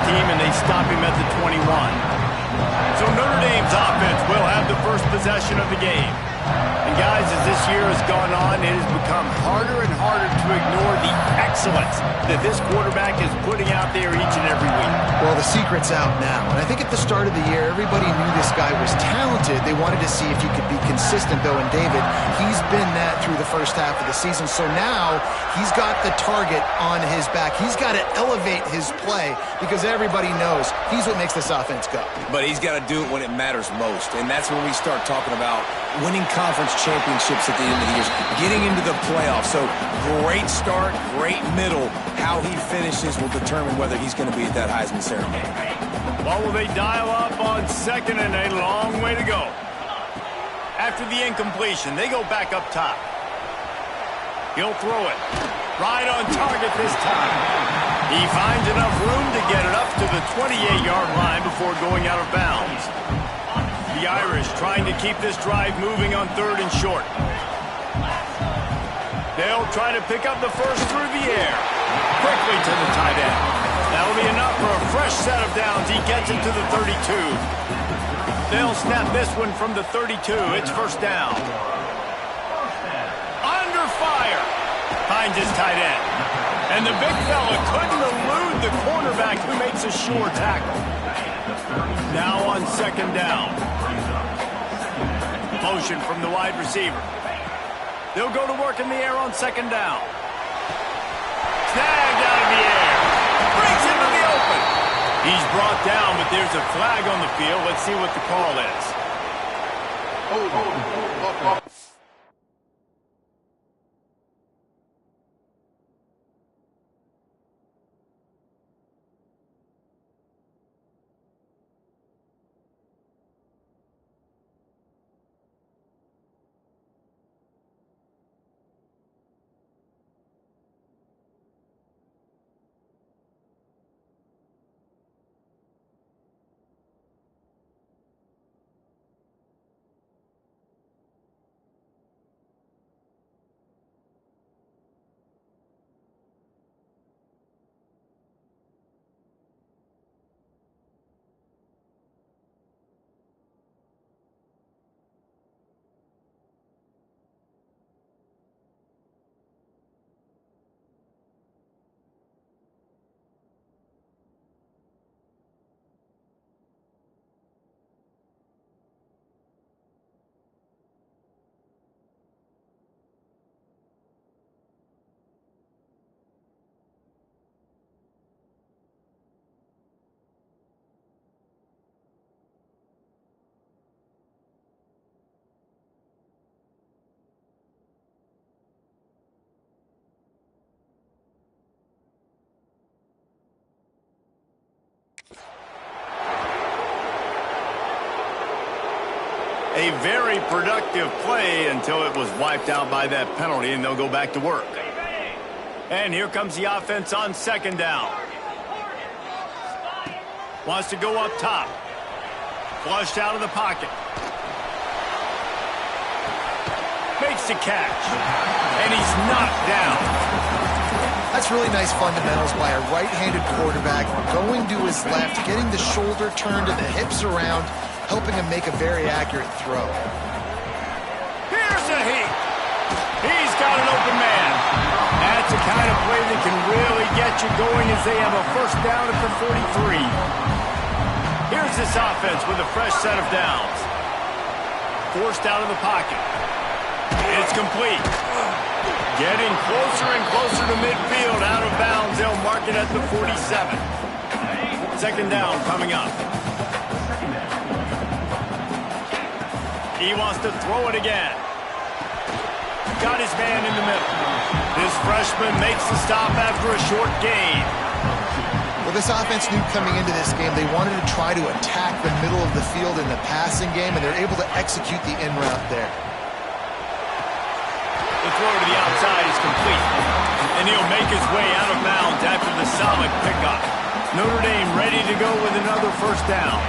team, and they stop him at the 21. So Notre Dame's offense will have the first possession of the game. And guys, as this year has gone on, it has become harder and harder to ignore the excellence that this quarterback is putting out there each and every week. Well, the secret's out now. And I think at the start of the year, everybody knew this guy was talented. They wanted to see if he could be consistent, though. And David, he's been that through the first half of the season. So now he's got the target on his back. He's got to elevate his play because everybody knows he's what makes this offense go. But he's got to do it when it matters most. And that's when we start talking about winning conference championships at the end of the year, getting into the playoffs. So great start, great middle. How he finishes will determine whether he's going to be at that Heisman ceremony. Well, will they dial up on second and a long way to go? After the incompletion, they go back up top. He'll throw it. Right on target this time. He finds enough room to get it up to the 28-yard line before going out of bounds. The Irish trying to keep this drive moving on 3rd and short. They'll try to pick up the first through the air. Quickly to the tight end. That'll be enough for a fresh set of downs. He gets it to the 32. They'll snap this one from the 32. It's first down. Under fire. Finds his tight end. And the big fella couldn't elude the cornerback who makes a sure tackle. Now on 2nd down. Motion from the wide receiver. They'll go to work in the air on 2nd down. Snagged out of the air. Brings him to the open. He's brought down, but there's a flag on the field. Let's see what the call is. A very productive play until it was wiped out by that penalty, and they'll go back to work. And here comes the offense on 2nd down. Wants to go up top. Flushed out of the pocket. Makes the catch. And he's knocked down. That's really nice fundamentals by a right-handed quarterback, going to his left, getting the shoulder turned and the hips around, helping him make a very accurate throw. Here's a heat. He's got an open man. That's the kind of play that can really get you going as they have a first down at the 43. Here's this offense with a fresh set of downs. Forced out of the pocket. It's complete. Getting closer and closer to midfield, out of bounds. They'll mark it at the 47. 2nd down coming up. He wants to throw it again. Got his man in the middle. This freshman makes the stop after a short gain. Well, this offense knew coming into this game they wanted to try to attack the middle of the field in the passing game, and they're able to execute the in route there. The throw to the outside is complete. And he'll make his way out of bounds after the solid pickup. Notre Dame ready to go with another first down.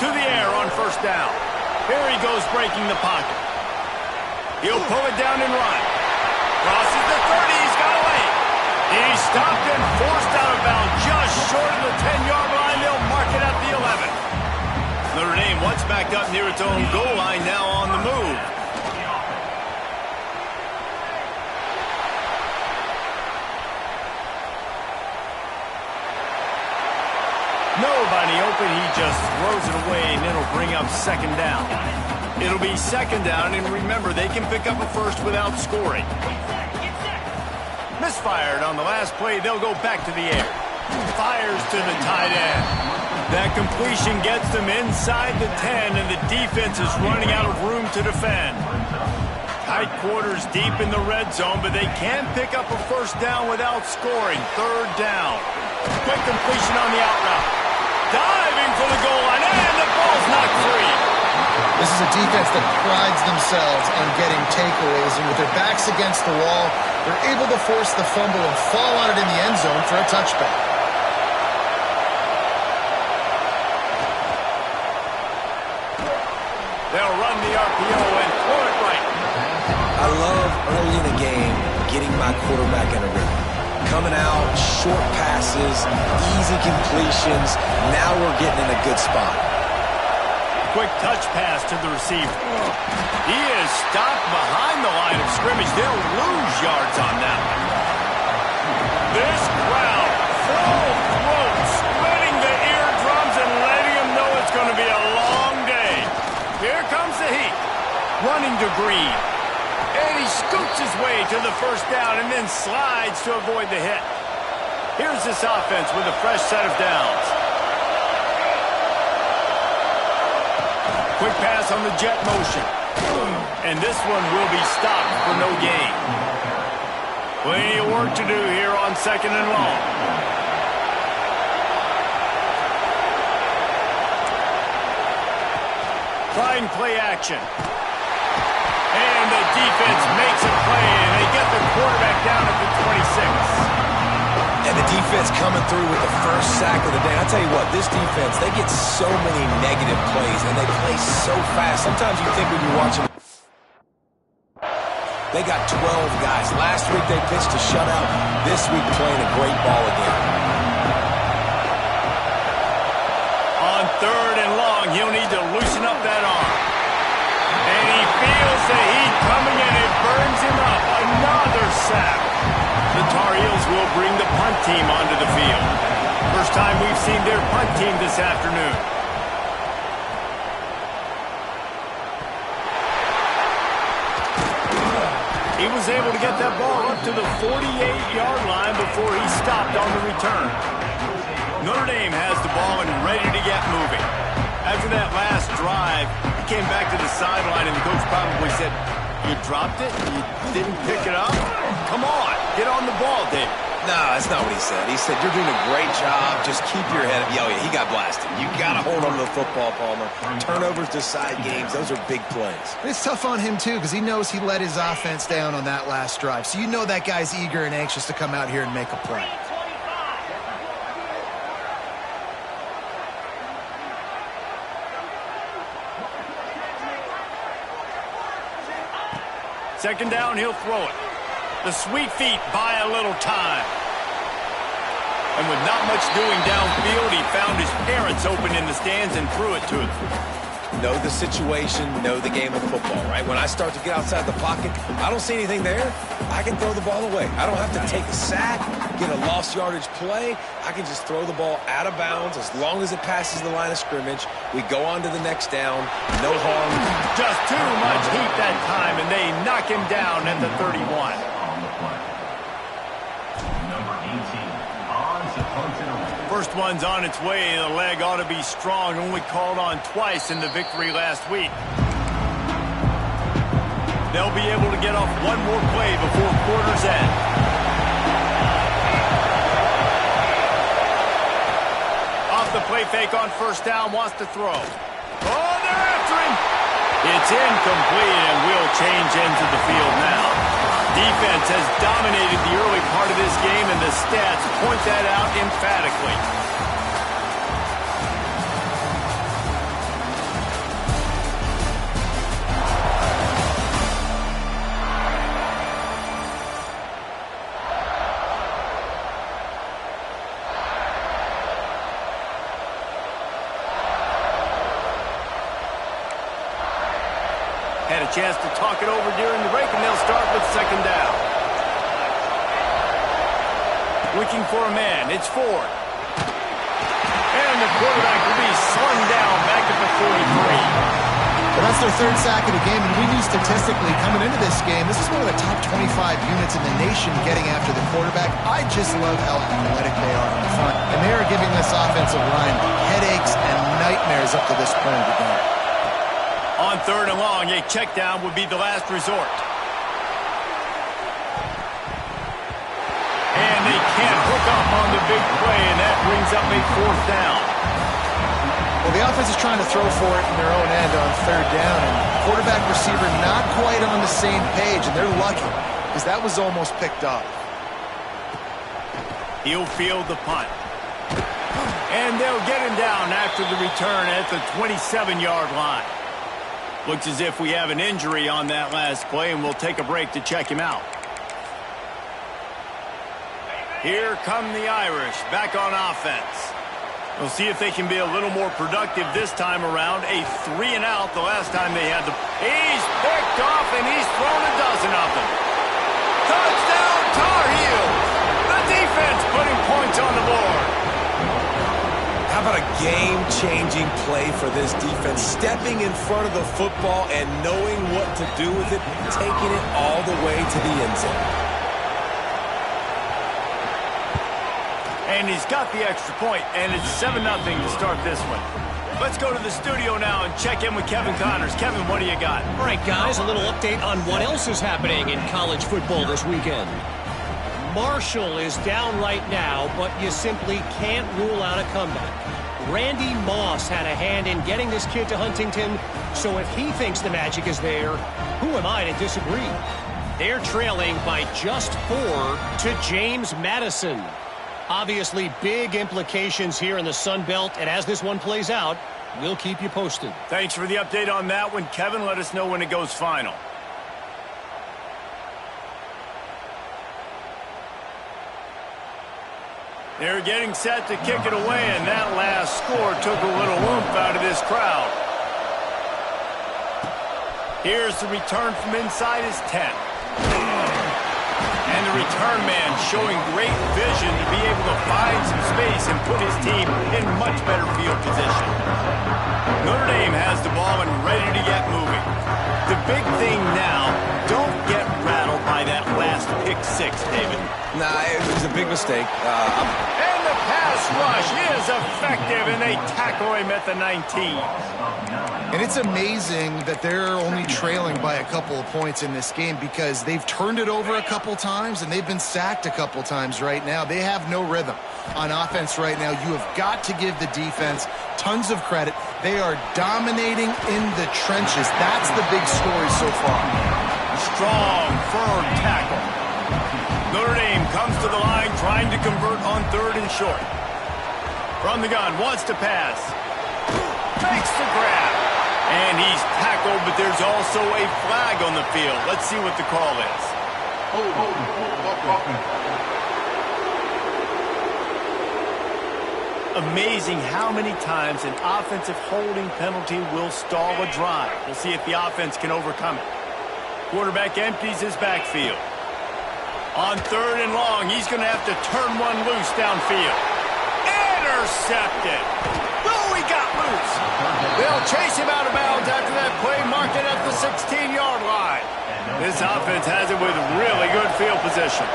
To the air on 1st down. Here he goes breaking the pocket. He'll pull it down and run. Crosses the 30. He's got away. He's stopped and forced out of bounds just short of the up near its own goal line, now on the move. Nobody open. He just throws it away, and it'll bring up second down. It'll be second down, and remember, they can pick up a first without scoring. Misfired on the last play. They'll go back to the air. Fires to the tight end. That completion gets them inside the 10, and the defense is running out of room to defend. Tight quarters deep in the red zone, but they can pick up a first down without scoring. Third down. Quick completion on the out route. Diving for the goal line, and the ball's knocked free. This is a defense that prides themselves on getting takeaways, and with their backs against the wall, they're able to force the fumble and fall on it in the end zone for a touchback. They'll run the RPO and throw it right. I love early in the game getting my quarterback in a rhythm. Coming out, short passes, easy completions. Now we're getting in a good spot. Quick touch pass to the receiver. He is stopped behind the line of scrimmage. They'll lose yards on that one. This crowd, full throat, splitting the eardrums and letting them know it's going to be a long day. Here comes the heat. Running to Green. And he scoots his way to the first down and then slides to avoid the hit. Here's this offense with a fresh set of downs. Quick pass on the jet motion. And this one will be stopped for no gain. Plenty of work to do here on second and long. Trying play action. And the defense makes a play, and they get the quarterback down at the 26. And the defense coming through with the first sack of the day. I'll tell you what, this defense, they get so many negative plays, and they play so fast. Sometimes you think when you watch them, they got 12 guys. Last week they pitched a shutout. This week playing a great ball again. On third and long, he'll need to loosen up that arm. And he feels the heat coming, and it burns him up. Another sack. The Tar Heels will bring the punt team onto the field. First time we've seen their punt team this afternoon. He was able to get that ball up to the 48-yard line before he stopped on the return. Notre Dame has the ball and ready to get moving. After that last drive, he came back to the sideline, and the coach probably said, "You dropped it? You didn't pick it up? Come on, get on the ball, David." No, that's not what he said. He said, "You're doing a great job. Just keep your head up." Oh, yeah, he got blasted. You got to hold on to the football, Palmer. Turnovers decide games. Those are big plays. It's tough on him, too, because he knows he let his offense down on that last drive. So you know that guy's eager and anxious to come out here and make a play. Second down, he'll throw it. The sweet feet buy a little time. And with not much doing downfield, he found his parents open in the stands and threw it to them. Know the situation, know the game of football, right? When I start to get outside the pocket, I don't see anything there, I can throw the ball away. I don't have to take a sack, get a lost yardage play. I can just throw the ball out of bounds as long as it passes the line of scrimmage. We go on to the next down, no harm. Just too much heat that time, and they knock him down at the 31. First one's on its way. The leg ought to be strong. Only called on twice in the victory last week. They'll be able to get off one more play before quarter's end. Off the play fake on first down, wants to throw. Oh, they're after him. It's incomplete, and will change into the field now. Defense has dominated the early part of this game, and the stats point that out emphatically. Had a chance to talk it over during the break, and they'll start with second down. Looking for a man. It's Ford. And the quarterback will be slung down back at the 43. Well, that's their third sack of the game, and we knew statistically coming into this game, this is one of the top 25 units in the nation getting after the quarterback. I just love how athletic they are on the front, and they are giving this offensive line headaches and nightmares up to this point of the game. On third and long, a check down would be the last resort. And they can't hook up on the big play, and that brings up a fourth down. Well, the offense is trying to throw for it in their own end on third down, and quarterback receiver not quite on the same page, and they're lucky because that was almost picked up. He'll field the punt. And they'll get him down after the return at the 27-yard line. Looks as if we have an injury on that last play, and we'll take a break to check him out. Here come the Irish back on offense. We'll see if they can be a little more productive this time around. A 3-and-out the last time they had the... He's picked off, and he's thrown a dozen of them. Touchdown, Tar Heels! The defense putting points on the board. How about a game-changing play for this defense? Stepping in front of the football and knowing what to do with it, taking it all the way to the end zone. And he's got the extra point, and it's 7-0 to start this one. Let's go to the studio now and check in with Kevin Connors. Kevin, what do you got? All right, guys, a little update on what else is happening in college football this weekend. Marshall is down right now, but you simply can't rule out a comeback. Randy Moss had a hand in getting this kid to Huntington, so if he thinks the magic is there, who am I to disagree? They're trailing by just 4 to James Madison. Obviously, big implications here in the Sun Belt, and as this one plays out, we'll keep you posted. Thanks for the update on that one, Kevin. Let us know when it goes final. They're getting set to kick it away, and that last score took a little oomph out of this crowd. Here's the return from inside his 10. And the return man showing great vision to be able to find some space and put his team in much better field position. Notre Dame has the ball and ready to get moving. The big thing now, don't get rattled by that last pick six, David. Nah, it was a big mistake. And the pass rush is effective, and they tackle him at the 19. And it's amazing that they're only trailing by a couple of points in this game because they've turned it over a couple times and they've been sacked a couple times right now. They have no rhythm on offense right now. You have got to give the defense tons of credit. They are dominating in the trenches. That's the big story so far. Strong, firm tackle. Notre Dame comes to the line trying to convert on third and short. From the gun, wants to pass. Makes the grab. And he's tackled, but there's also a flag on the field. Let's see what the call is. Amazing how many times an offensive holding penalty will stall a drive. We'll see if the offense can overcome it. Quarterback empties his backfield. On third and long, he's going to have to turn one loose downfield. Intercepted. Oh, he got loose. They'll chase him out of bounds after that play, mark it at the 16-yard line. This offense has it with really good field position.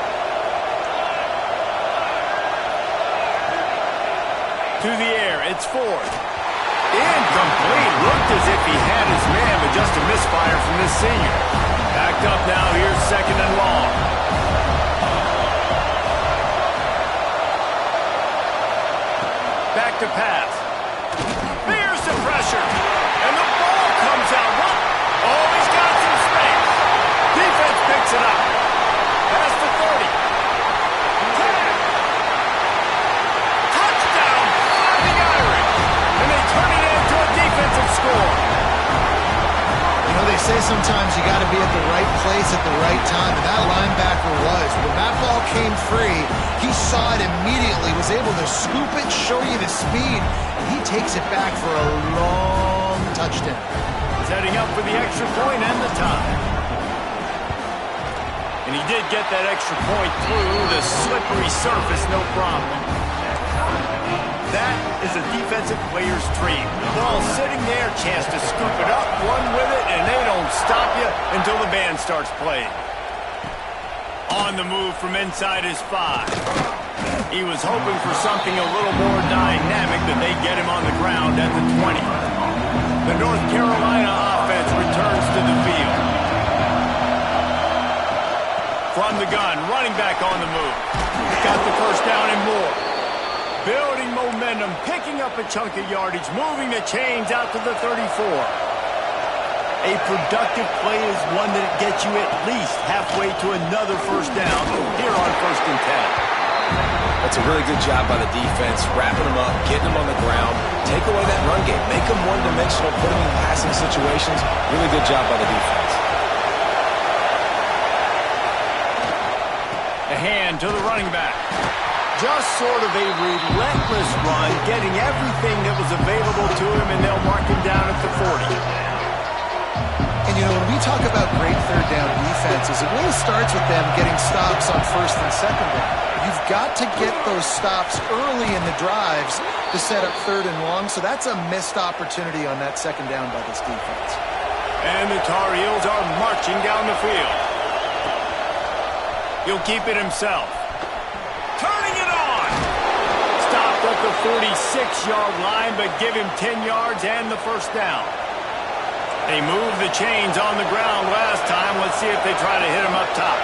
To the air, it's Ford. Incomplete. Looked as if he had his man, but just a misfire from this senior. Backed up now, here's second and long. Back to pass. There's the pressure. And the ball comes out. Oh, he's got some space. Defense picks it up. Past the 30. 10. Touchdown, Fighting Irish. And they turn it into a defensive score. You know, they say sometimes you got to be at the right place at the right time, and that linebacker was. When that ball came free, he saw it immediately, was able to scoop it, show you the speed, and he takes it back for a long touchdown. setting up for the extra point and the tie. And he did get that extra point through the slippery surface, no problem. That is a defensive player's dream. The ball sitting there, chance to scoop it up, run with it, and they don't stop you until the band starts playing. On the move from inside his 5. He was hoping for something a little more dynamic, that they get him on the ground at the 20. The North Carolina offense returns to the field. From the gun, running back on the move. Got the first down and more. Building momentum, picking up a chunk of yardage, moving the chains out to the 34. A productive play is one that gets you at least halfway to another first down here on 1st and 10. That's a really good job by the defense, wrapping them up, getting them on the ground, take away that run game, make them one-dimensional, put them in passing situations. Really good job by the defense. A hand to the running back. Just sort of a relentless run, getting everything that was available to him, and they'll mark him down at the 40. And, you know, when we talk about great third down defenses, it really starts with them getting stops on 1st and 2nd down. You've got to get those stops early in the drives to set up 3rd and long, so that's a missed opportunity on that 2nd down by this defense. And the Tar Heels are marching down the field. He'll keep it himself. Turning it on! Stopped at the 46-yard line, but give him 10 yards and the first down. They moved the chains on the ground last time. Let's see if they try to hit him up top.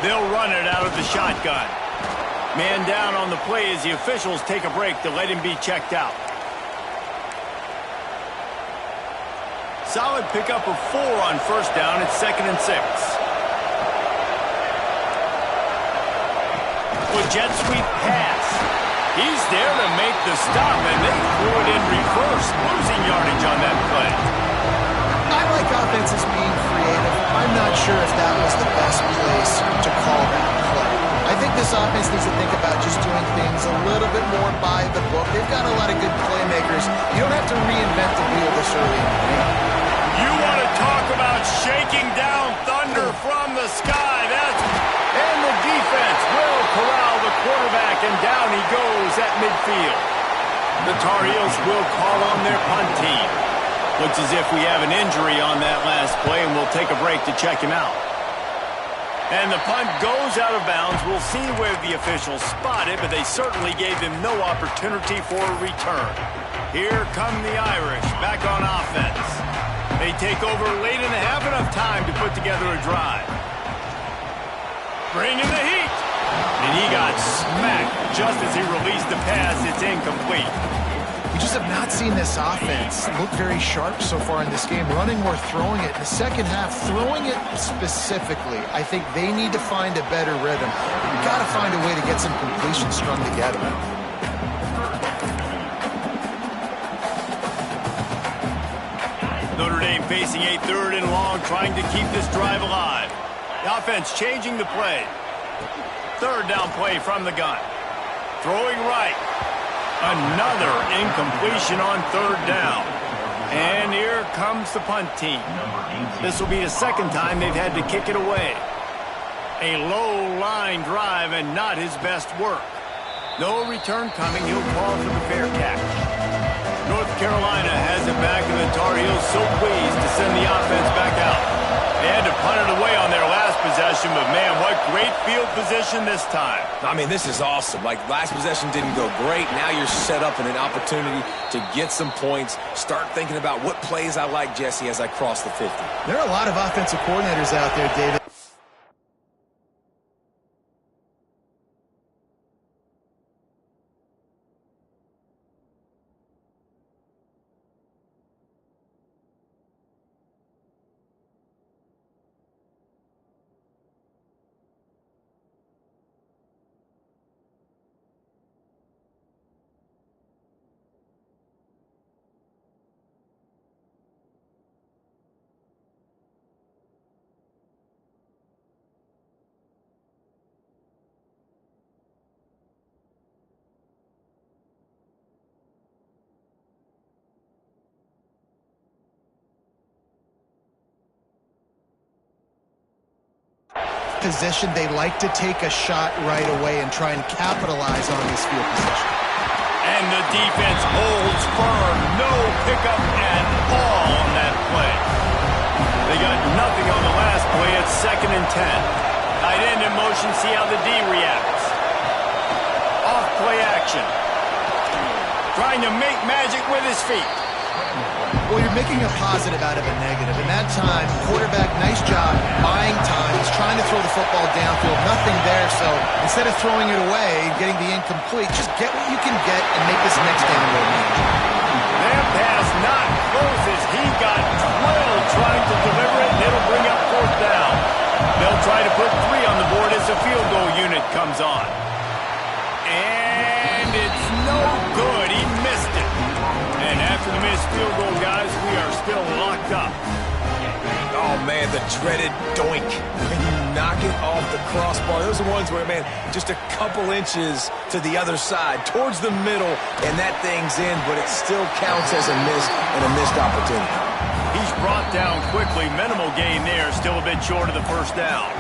They'll run it out of the shotgun. Man down on the play as the officials take a break to let him be checked out. Solid pickup of 4 on first down. It's 2nd and 6. With jet sweep pass. He's there to make the stop, and they threw it in reverse, losing yardage on that play. I like offenses being creative. I'm not sure if that was the best place to call that play. I think this offense needs to think about just doing things a little bit more by the book. They've got a lot of good playmakers. You don't have to reinvent the wheel this early in the game. You want to talk about shaking down thunder from the sky. And the defense will corral the quarterback, and down he goes at midfield. The Tar Heels will call on their punt team. Looks as if we have an injury on that last play, and we'll take a break to check him out. And the punt goes out of bounds. We'll see where the officials spot it, but they certainly gave him no opportunity for a return. Here come the Irish back on offense. They take over late and have enough time to put together a drive. Bringing the heat. And he got smacked just as he released the pass. It's incomplete. We just have not seen this offense look very sharp so far in this game, running or throwing it. In the second half, throwing it specifically, I think they need to find a better rhythm. You've got to find a way to get some completions strung together. Notre Dame facing a 3rd and long, trying to keep this drive alive. The offense changing the play. 3rd down play from the gun. Throwing right. Another incompletion on 3rd down. And here comes the punt team. This will be the 2nd time they've had to kick it away. A low line drive and not his best work. No return coming. He'll call for the fair catch. North Carolina has it back, and the Tar Heels so pleased to send the offense back out. They had to punt it away on their last possession, but man, what great field position this time. I mean, this is awesome. Like, last possession didn't go great. Now you're set up in an opportunity to get some points. Start thinking about what plays I like, Jesse, as I cross the 50. There are a lot of offensive coordinators out there, David. position, they like to take a shot right away and try and capitalize on this field position. And the defense holds firm. No pickup at all on that play. They got nothing on the last play. It's 2nd and 10. Tight end in motion. See how the D reacts. Off play action. Trying to make magic with his feet. Well, you're making a positive out of a negative. In that time, quarterback, nice job, buying time. He's trying to throw the football downfield. Nothing there, so instead of throwing it away and getting the incomplete, just get what you can get and make this next down more manageable. That pass not close as he got drilled trying to deliver it, and it'll bring up 4th down. They'll try to put 3 on the board as the field goal unit comes on. And it's no good. He missed it. And after the missed field goal, guys, we are still locked up. Oh, man, the dreaded doink. When you knock it off the crossbar, those are ones where, man, just a couple inches to the other side, towards the middle, and that thing's in, but it still counts as a miss and a missed opportunity. He's brought down quickly. Minimal gain there, still a bit short of the 1st down.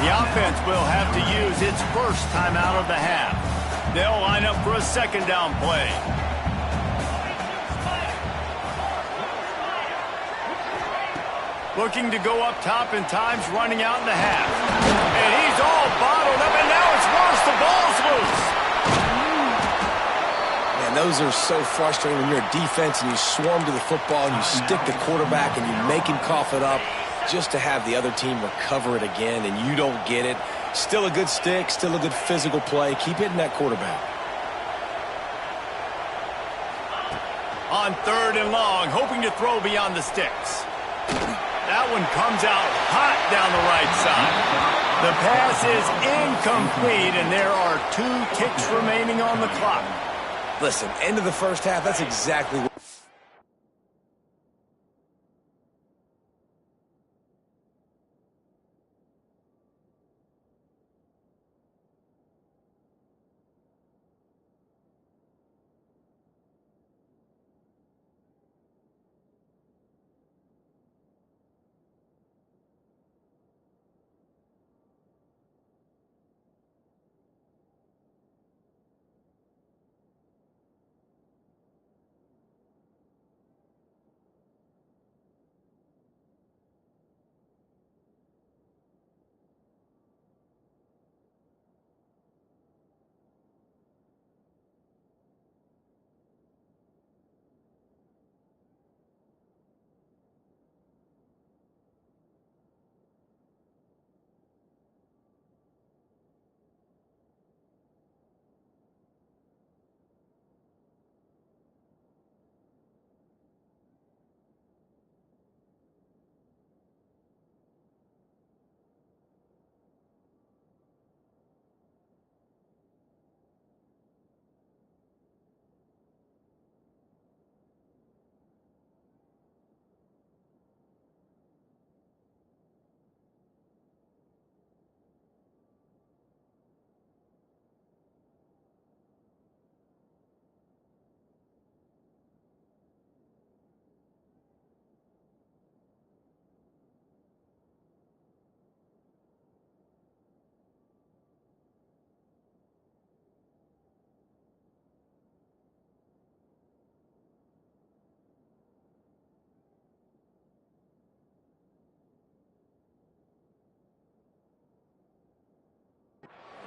The offense will have to use its first timeout of the half. They'll line up for a 2nd down play. Looking to go up top in times, running out in the half. And he's all bottled up, and now it's worse. The ball's loose. Man, those are so frustrating when you're a defense and you swarm to the football and you stick the quarterback and you make him cough it up just to have the other team recover it again, and you don't get it. Still a good stick, still a good physical play. Keep hitting that quarterback. On 3rd and long, hoping to throw beyond the sticks. That one comes out hot down the right side. The pass is incomplete, and there are 2 ticks remaining on the clock. Listen, end of the 1st half, that's exactly what...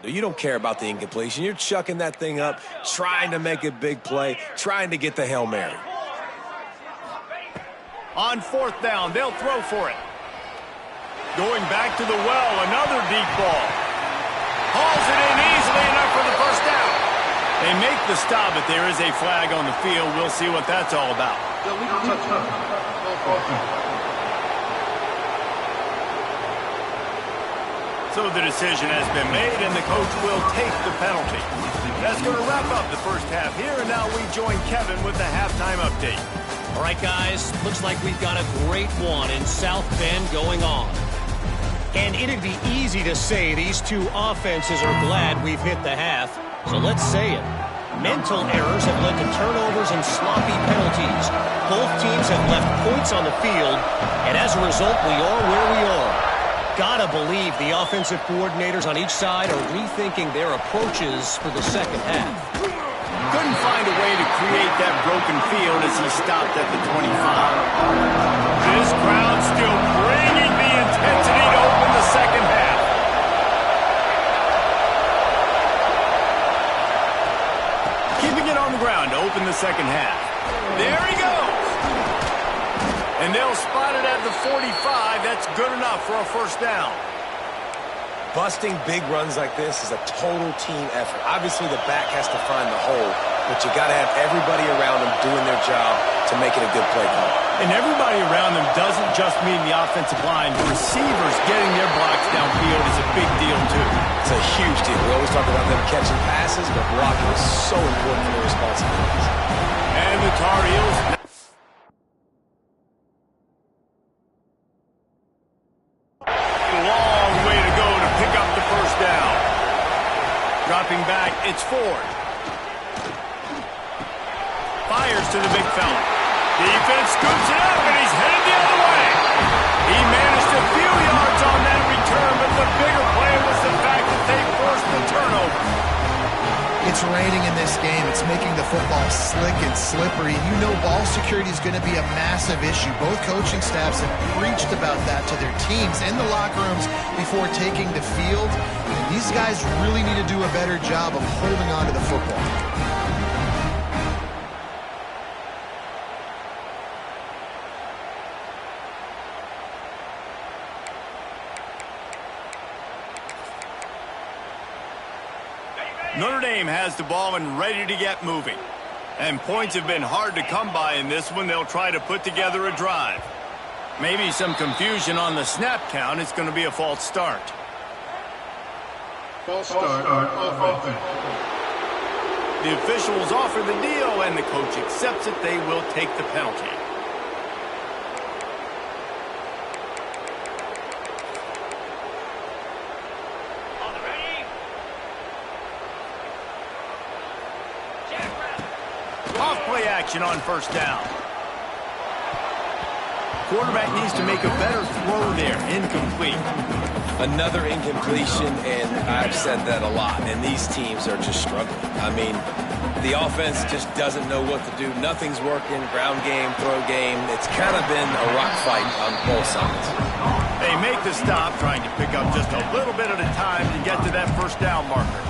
You don't care about the incompletion. You're chucking that thing up, trying to make a big play, trying to get the Hail Mary. On 4th down, they'll throw for it. Going back to the well, another deep ball. Hauls it in easily enough for the 1st down. They make the stop, but there is a flag on the field. We'll see what that's all about. So the decision has been made, and the coach will take the penalty. That's going to wrap up the 1st half here, and now we join Kevin with the halftime update. All right, guys, looks like we've got a great one in South Bend going on. And it'd be easy to say these 2 offenses are glad we've hit the half, so let's say it. Mental errors have led to turnovers and sloppy penalties. Both teams have left points on the field, and as a result, we are where we are. Gotta believe the offensive coordinators on each side are rethinking their approaches for the second half. Couldn't find a way to create that broken field as he stopped at the 25. This crowd still bringing the intensity to open the second half. Keeping it on the ground to open the second half. There he goes. And they'll spot it at the 45. That's good enough for a first down. Busting big runs like this is a total team effort. Obviously, the back has to find the hole, but you got to have everybody around them doing their job to make it a good play call. And everybody around them doesn't just mean the offensive line. The receivers getting their blocks downfield is a big deal, too. It's a huge deal. We always talk about them catching passes, but blocking is so important for their responsibilities. And the Tar Heels... Dropping back, it's Ford. Fires to the big fella. Defense scoops it up, and he's headed the other way. He managed a few yards on that return, but the bigger play was the fact that they forced the turnover. It's raining in this game. It's making the football slick and slippery. You know ball security is going to be a massive issue. Both coaching staffs have preached about that to their teams in the locker rooms before taking the field. And these guys really need to do a better job of holding on to the football. Notre Dame has the ball and ready to get moving. And points have been hard to come by in this one. They'll try to put together a drive. Maybe some confusion on the snap count. It's going to be a false start. False start offense. The officials offer the deal, and the coach accepts it. They will take the penalty. Off-play action on first down. Quarterback needs to make a better throw there. Incomplete. Another incompletion, and I've said that a lot, and these teams are just struggling. I mean, the offense just doesn't know what to do. Nothing's working. Ground game, throw game. It's kind of been a rock fight on both sides. They make the stop, trying to pick up just a little bit at a time to get to that first down marker.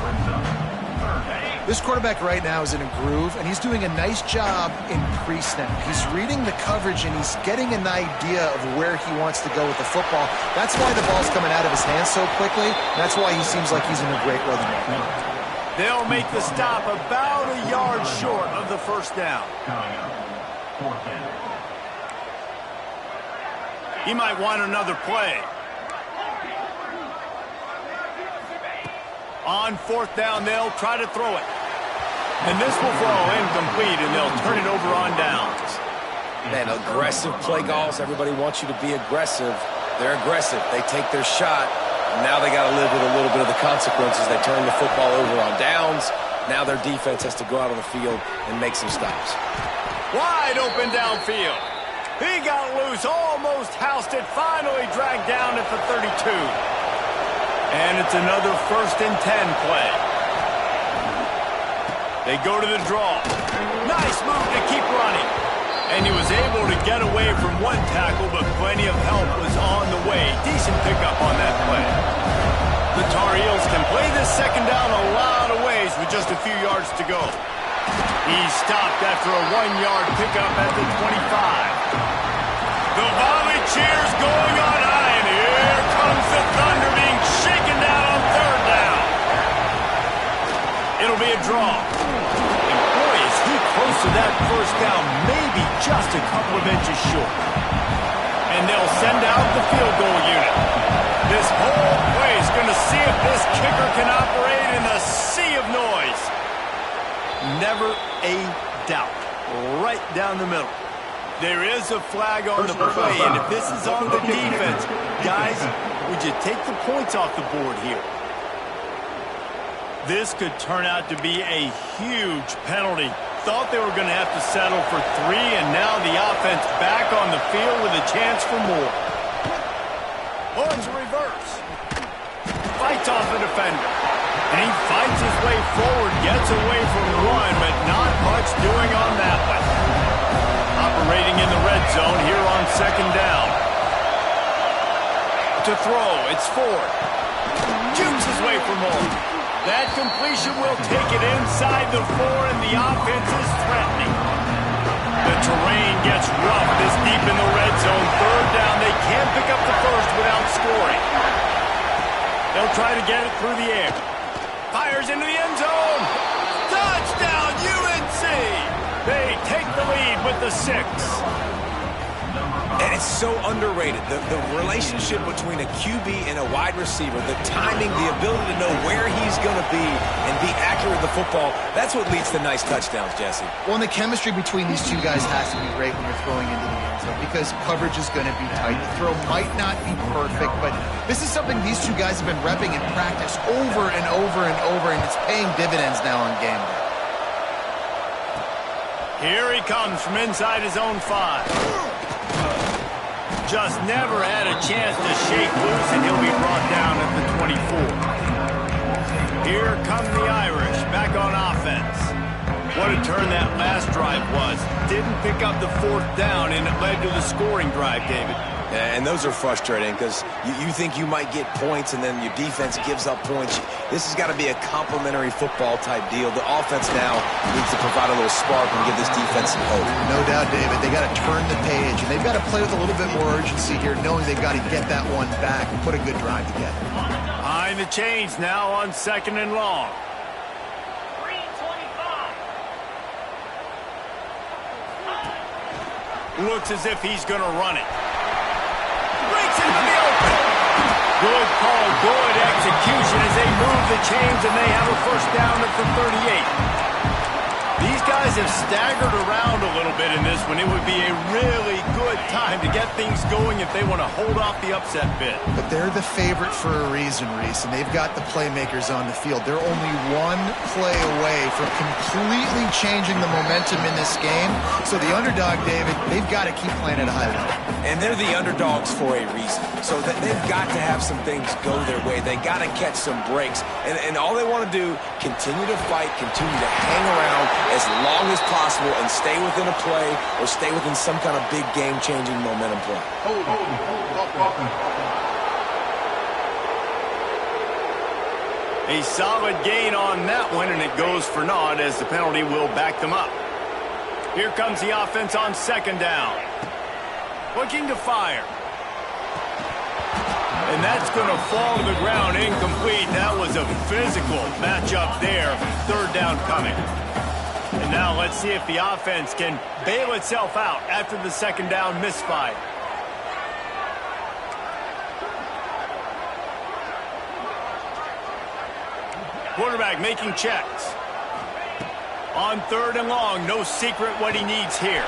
This quarterback right now is in a groove, and he's doing a nice job in pre-snap. He's reading the coverage, and he's getting an idea of where he wants to go with the football. That's why the ball's coming out of his hands so quickly. That's why he seems like he's in a great rhythm right now. They'll make the stop about a yard short of the first down. He might want another play. On fourth down, they'll try to throw it. And this will fall incomplete, and they'll turn it over on downs. Man, aggressive play calls. Everybody wants you to be aggressive. They're aggressive. They take their shot. Now they got to live with a little bit of the consequences. They turn the football over on downs. Now their defense has to go out on the field and make some stops. Wide open downfield. He got loose, almost housed it, finally dragged down at the 32. And it's another 1st and 10 play. They go to the draw. Nice move to keep running. And he was able to get away from one tackle, but plenty of help was on the way. Decent pickup on that play. The Tar Heels can play this second down a lot of ways with just a few yards to go. He stopped after a 1-yard pickup at the 25. The volley cheers going on high, and here comes the Thunder being shaken down on third down. It'll be a draw. And boy, is he close to that first down, maybe just a couple of inches short. And they'll send out the field goal unit. This whole play is going to see if this kicker can operate in a sea of noise. Never a doubt. Right down the middle. There is a flag on the play, and if this is on the defense, guys, would you take the points off the board here? This could turn out to be a huge penalty. Thought they were going to have to settle for 3, and now the offense back on the field with a chance for more. Oh, it's a reverse. fights off the defender. And he fights his way forward, gets away from one, but not much doing on that one. Operating in the red zone here on second down. To throw, it's Ford. Jukes his way for more. That completion will take it inside the 4, and the offense is threatening. The terrain gets rough this deep in the red zone. Third down, they can't pick up the first without scoring. They'll try to get it through the air. Fires into the end zone. Touchdown, UNC! They take the lead with the 6. And it's so underrated. The relationship between a QB and a wide receiver, the timing, the ability to know where he's going to be and be accurate with the football, that's what leads to nice touchdowns, Jesse. Well, and the chemistry between these two guys has to be great when you're throwing into the end zone because coverage is going to be tight. The throw might not be perfect, but this is something these two guys have been repping in practice over and over and over, and it's paying dividends now on game day. Here he comes from inside his own 5. Just never had a chance to shake loose, and he'll be brought down at the 24. Here come the Irish, back on offense. What a turn that last drive was. Didn't pick up the 4th down, and it led to the scoring drive, David. And those are frustrating because you think you might get points and then your defense gives up points. This has got to be a complementary football type deal. The offense now needs to provide a little spark and give this defense some hope. No doubt, David. They got to turn the page, and they've got to play with a little bit more urgency here, knowing they've got to get that one back and put a good drive together. Behind the chains now on 2nd and long. Looks as if he's going to run it. Breaks into the open. Good call, good execution as they move the chains, and they have a first down at the 38. These guys have staggered around a little bit in this one. It would be a really good time to get things going if they want to hold off the upset bid. But they're the favorite for a reason, Reese, and they've got the playmakers on the field. They're only one play away from completely changing the momentum in this game. So the underdog, David, they've got to keep playing at a high level. And they're the underdogs for a reason. So that they've got to have some things go their way. They got to catch some breaks. And all they want to do, continue to fight, continue to hang around as long as possible and stay within a play or stay within some kind of big game-changing momentum play. A solid gain on that one, and it goes for naught as the penalty will back them up. Here comes the offense on 2nd down. Looking to fire. And that's going to fall to the ground incomplete. That was a physical matchup there. 3rd down coming. And now let's see if the offense can bail itself out after the 2nd down misfire. Quarterback making checks. On 3rd and long, no secret what he needs here.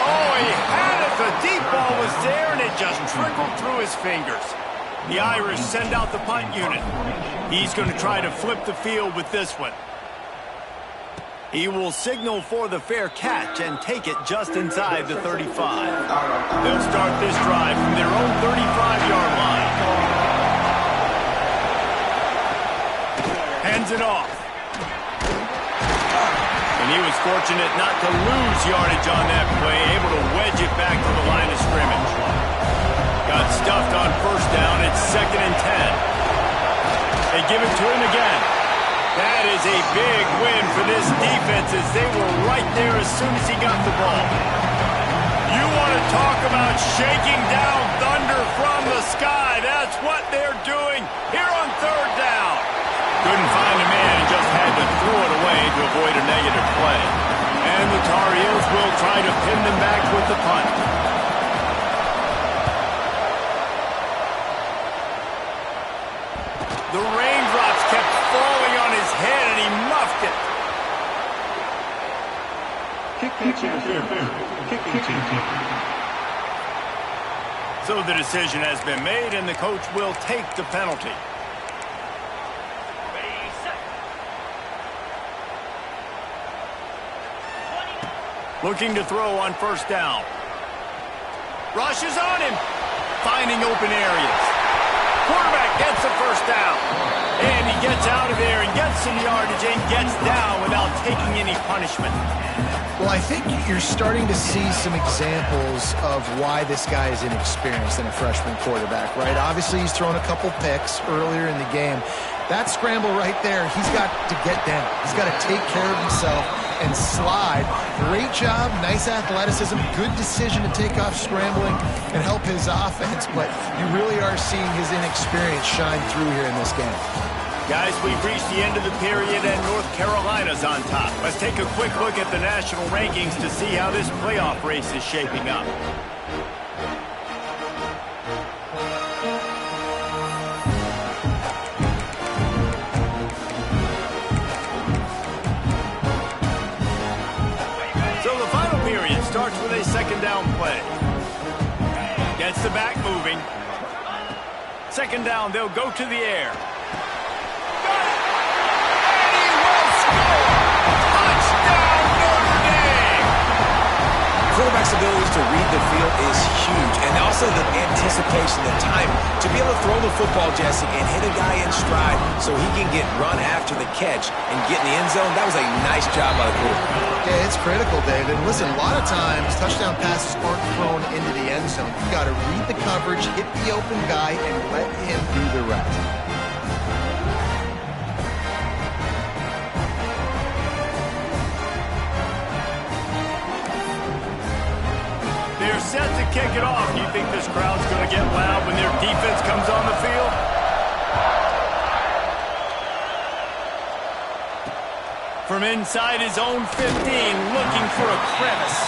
Oh, he had it. The deep ball was there, and it just trickled through his fingers. The Irish send out the punt unit. He's going to try to flip the field with this one. He will signal for the fair catch and take it just inside the 35. They'll start this drive from their own 35-yard line. Hands it off. And he was fortunate not to lose yardage on that play, able to wedge it back to the line of scrimmage. Got stuffed on 1st down. It's 2nd and 10. They give it to him again. That is a big win for this defense as they were right there as soon as he got the ball. You want to talk about shaking down thunder from the sky. That's what they're doing here on 3rd down. Couldn't find a man and just had to throw it away to avoid a negative play. And the Tar Heels will try to pin them back with the punt. The raindrops kept falling on his head and he muffed it. So the decision has been made and the coach will take the penalty. Looking to throw on 1st down. Rushes on him. Finding open areas. Quarterback gets the first down. And he gets out of there and gets some yardage and gets down without taking any punishment. Well, I think you're starting to see some examples of why this guy is inexperienced in a freshman quarterback, right? Obviously, he's thrown a couple picks earlier in the game. That scramble right there, he's got to get down. He's got to take care of himself and slide. Great job, nice athleticism, good decision to take off scrambling and help his offense, but you really are seeing his inexperience shine through here in this game. Guys, we've reached the end of the period and North Carolina's on top. Let's take a quick look at the national rankings to see how this playoff race is shaping up. So the final period starts with a second down play. Gets the back moving. Second down, they'll go to the air. Quarterback's abilities to read the field is huge, and also the anticipation, the time to be able to throw the football, Jesse, and hit a guy in stride so he can get run after the catch and get in the end zone. That was a nice job by the quarterback. Yeah, it's critical, David. Listen, a lot of times touchdown passes aren't thrown into the end zone. You've got to read the coverage, hit the open guy, and let him do the rest. They're set to kick it off. Do you think this crowd's going to get loud when their defense comes on the field? From inside his own 15, looking for a crevice.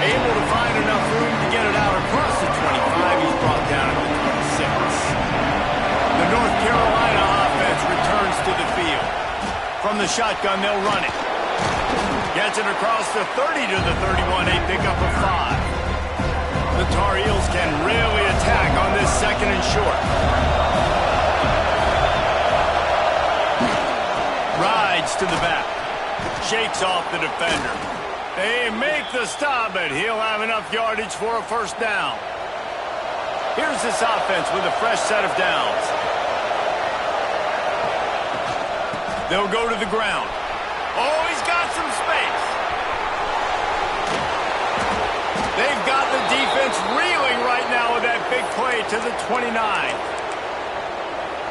Able to find enough room to get it out across the 25. He's brought down at the 26. The North Carolina offense returns to the field. From the shotgun, they'll run it. Gets it across the 30 to the 31. A pickup of 5. The Tar Heels can really attack on this second and short. Rides to the back. Shakes off the defender. They make the stop, but he'll have enough yardage for a first down. Here's this offense with a fresh set of downs. They'll go to the ground. Oh, he's got some space. They've got the defense reeling right now with that big play to the 29.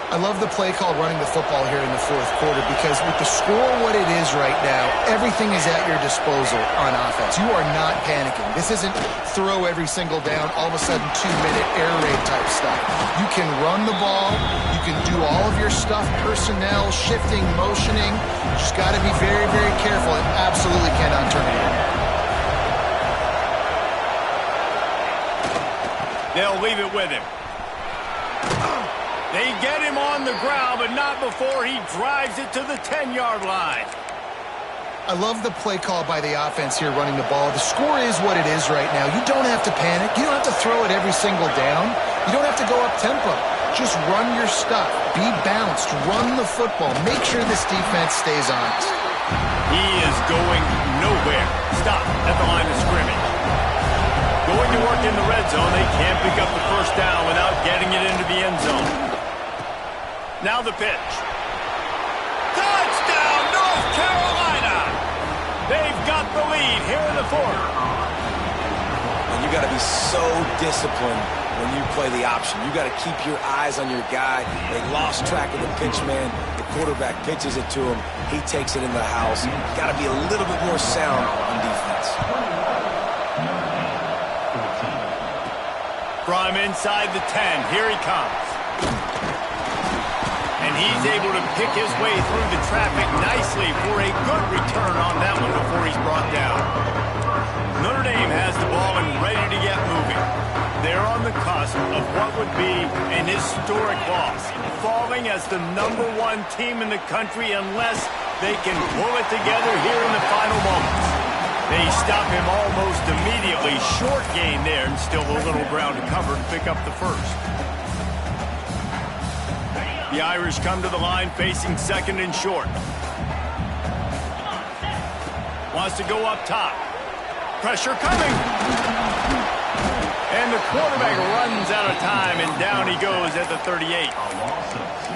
I love the play call running the football here in the fourth quarter because with the score what it is right now, everything is at your disposal on offense. You are not panicking. This isn't throw every single down, all of a sudden 2-minute air raid type stuff. You can run the ball. You can do all of your stuff, personnel, shifting, motioning. Just got to be very, very careful. It absolutely cannot turn it in. They'll leave it with him. They get him on the ground, but not before he drives it to the 10-yard line. I love the play call by the offense here running the ball. The score is what it is right now. You don't have to panic. You don't have to throw it every single down. You don't have to go up tempo. Just run your stuff. Be balanced. Run the football. Make sure this defense stays honest. He is going nowhere. Stop at the line of scrimmage. Going to work in the red zone. They can't pick up the first down without getting it into the end zone. Now the pitch. Touchdown, North Carolina! They've got the lead here in the fourth. And you got to be so disciplined when you play the option. You got to keep your eyes on your guy. They lost track of the pitch man. The quarterback pitches it to him. He takes it in the house. Got to be a little bit more sound on defense. From inside the 10, here he comes. And he's able to pick his way through the traffic nicely for a good return on that one before he's brought down. Notre Dame has the ball and ready to get moving. They're on the cusp of what would be an historic loss, falling as the #1 team in the country unless they can pull it together here in the final moments. They stop him almost immediately. Short gain there, and still a little ground to cover to pick up the first. The Irish come to the line facing second and short. Wants to go up top. Pressure coming. And the quarterback runs out of time, and down he goes at the 38.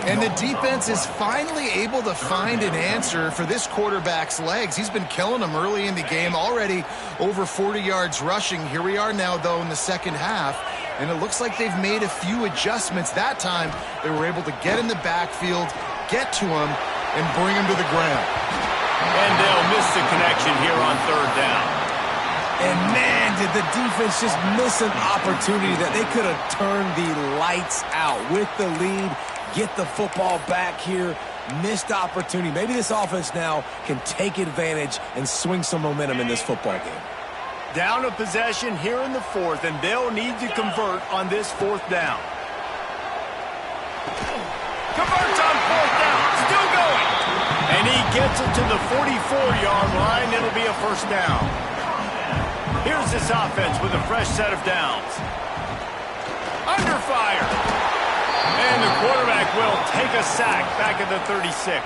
And the defense is finally able to find an answer for this quarterback's legs. He's been killing them early in the game, already over 40 yards rushing. Here we are now, though, in the second half, and it looks like they've made a few adjustments. That time, they were able to get in the backfield, get to him, and bring him to the ground. And they'll miss the connection here on third down. And, man, did the defense just miss an opportunity that they could have turned the lights out with the lead, get the football back here, missed opportunity. Maybe this offense now can take advantage and swing some momentum in this football game. Down a possession here in the fourth, and they'll need to convert on this fourth down. Converts on fourth down, still going. And he gets it to the 44-yard line. It'll be a first down. Here's this offense with a fresh set of downs. Under fire. And the quarterback will take a sack back at the 36.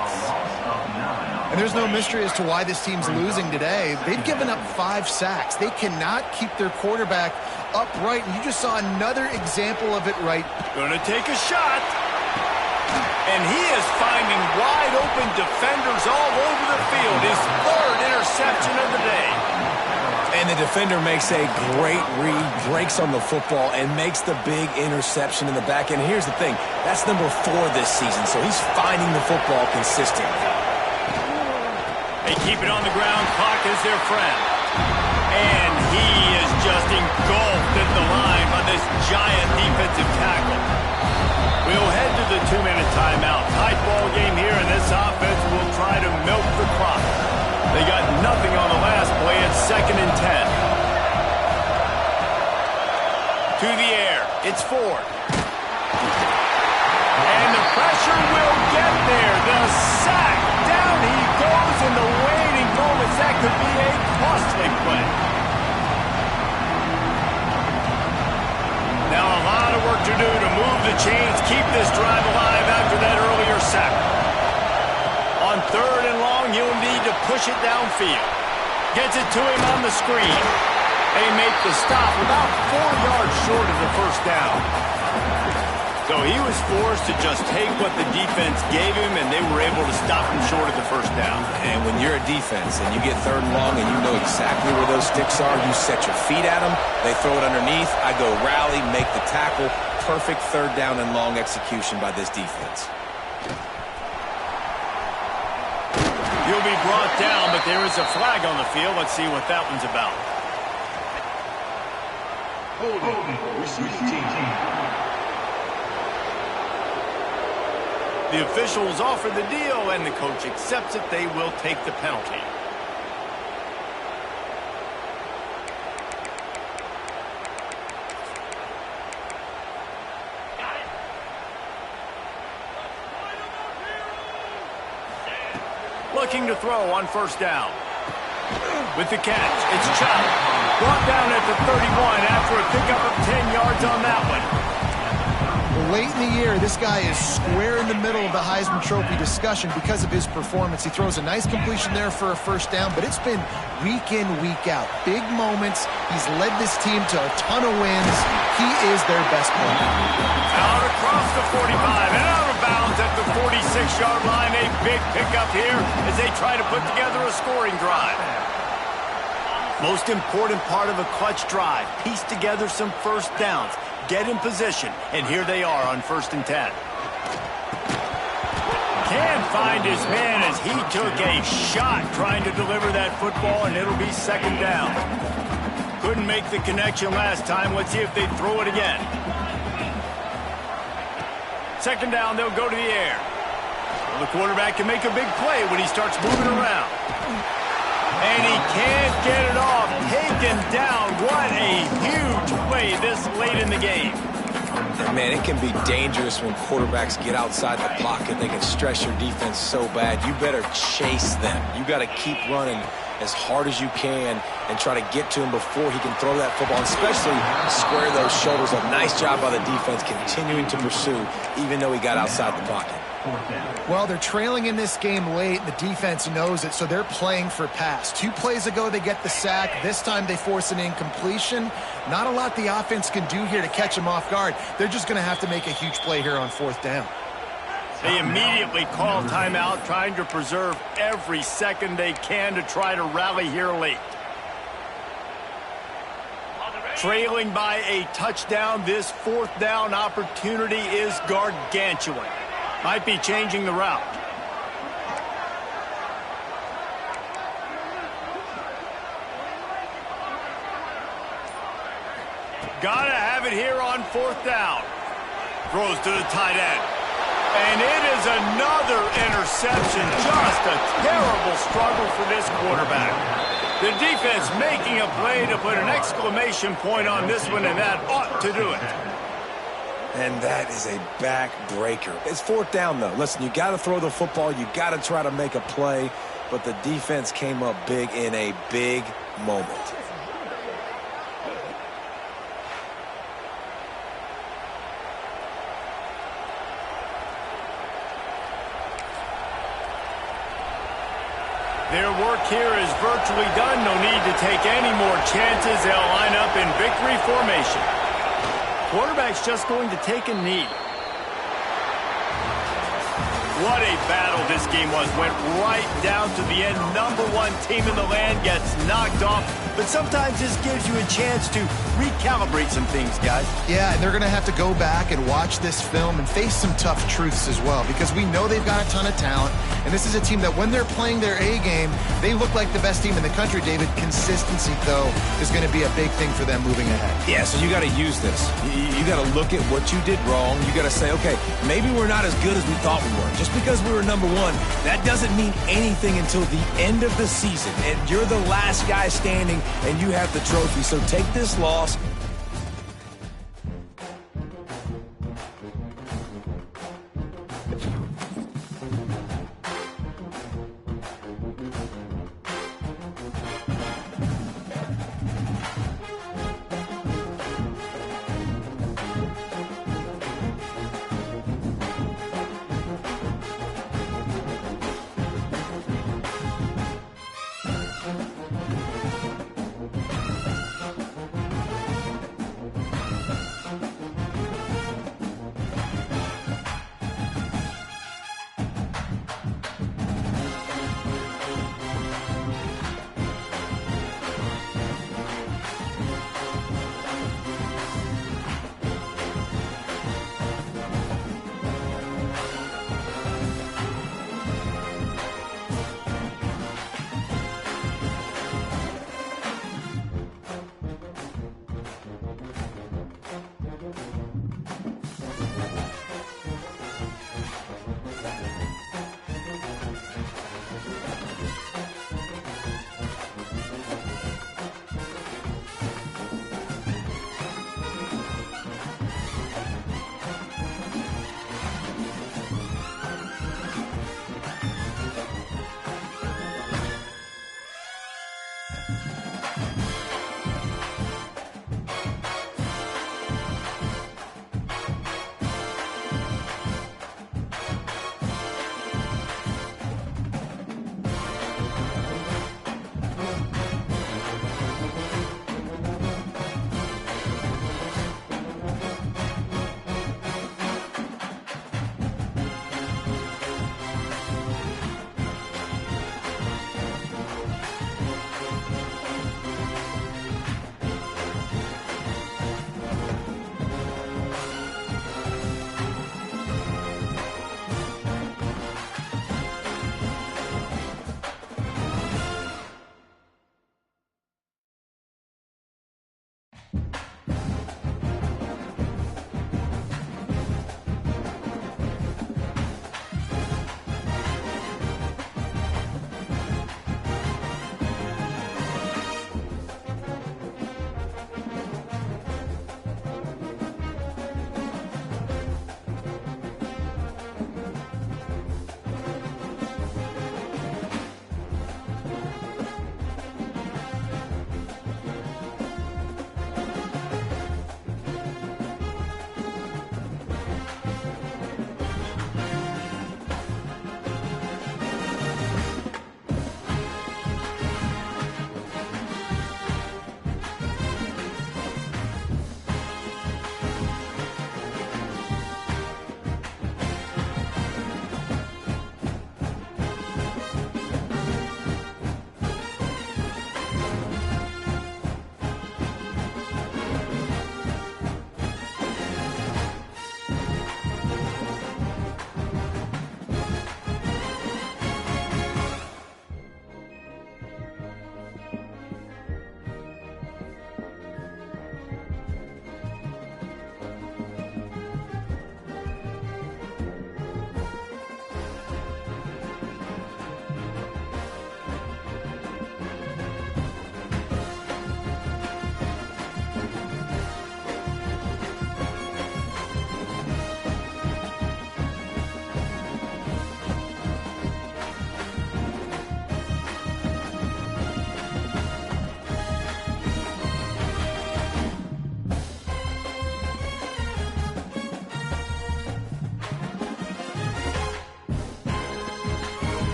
And there's no mystery as to why this team's losing today. They've given up 5 sacks. They cannot keep their quarterback upright, and you just saw another example of it right. Gonna take a shot. And he is finding wide open defenders all over the field. His third interception of the day. And the defender makes a great read, breaks on the football, and makes the big interception in the back end. Here's the thing. That's number 4 this season, so he's finding the football consistently. They keep it on the ground. Clock is their friend. And he is just engulfed at the line by this giant defensive tackle. We'll head to the 2-minute timeout. Tight ball game here, and this offense will try to milk the clock. They got nothing on the last play. It's 2nd and 10. To the air. It's Ford. And the pressure will get there. The sack. Down he goes in the waning moments. That could be a costly play. Now a lot of work to do to move the chains, keep this drive alive after that earlier sack. On 3rd and long, he'll need to push it downfield. Gets it to him on the screen. They make the stop about 4 yards short of the first down. So he was forced to just take what the defense gave him, and they were able to stop him short of the first down. And when you're a defense and you get 3rd and long and you know exactly where those sticks are, you set your feet at them, they throw it underneath, I go rally, make the tackle. Perfect 3rd down and long execution by this defense. He'll be brought down, but there is a flag on the field. Let's see what that one's about. The officials offer the deal, and the coach accepts it. They will take the penalty. Looking to throw on first down. With the catch, it's Chubb. Brought down at the 31 after a pickup of 10 yards on that one. Late in the year, this guy is square in the middle of the Heisman Trophy discussion because of his performance. He throws a nice completion there for a first down, but it's been week in, week out. Big moments. He's led this team to a ton of wins. He is their best player. Out across the 45 and out of bounds at the 46-yard line. A big pickup here as they try to put together a scoring drive. Most important part of a clutch drive. Piece together some first downs. Get in position, and here they are on 1st and 10. Can't find his man as he took a shot trying to deliver that football, and it'll be 2nd down. Couldn't make the connection last time. Let's see if they throw it again. 2nd down, they'll go to the air. Well, the quarterback can make a big play when he starts moving around. And he can't get it off. Taken down. What a huge play this late in the game. Man, it can be dangerous when quarterbacks get outside the pocket. They can stress your defense so bad. You better chase them. You got to keep running as hard as you can and try to get to him before he can throw that football, and especially square those shoulders up. Nice job by the defense continuing to pursue, even though he got outside the pocket. Well, they're trailing in this game late, and the defense knows it, so they're playing for pass. 2 plays ago, they get the sack. This time, they force an incompletion. Not a lot the offense can do here to catch them off guard. They're just going to have to make a huge play here on 4th down. They immediately call timeout, trying to preserve every second they can to try to rally here late. Trailing by a touchdown, this 4th down opportunity is gargantuan. Might be changing the route. Gotta have it here on 4th down. Throws to the tight end. And it is another interception. Just a terrible struggle for this quarterback. The defense making a play to put an exclamation point on this one, and that ought to do it. And that is a backbreaker. It's 4th down, though. Listen, you got to throw the football. You got to try to make a play. But the defense came up big in a big moment. Their work here is virtually done. No need to take any more chances. They'll line up in victory formation. Quarterback's just going to take a knee. What a battle this game was. Went right down to the end. #1 team in the land gets knocked off. But sometimes this gives you a chance to recalibrate some things, guys. Yeah, and they're going to have to go back and watch this film and face some tough truths as well, because we know they've got a ton of talent, and this is a team that when they're playing their A game, they look like the best team in the country, David. Consistency, though, is going to be a big thing for them moving ahead. Yeah, so you got to use this. You got to look at what you did wrong. You got to say, okay, maybe we're not as good as we thought we were. Just because we were #1, that doesn't mean anything until the end of the season, and you're the last guy standing, and you have the trophy. So take this loss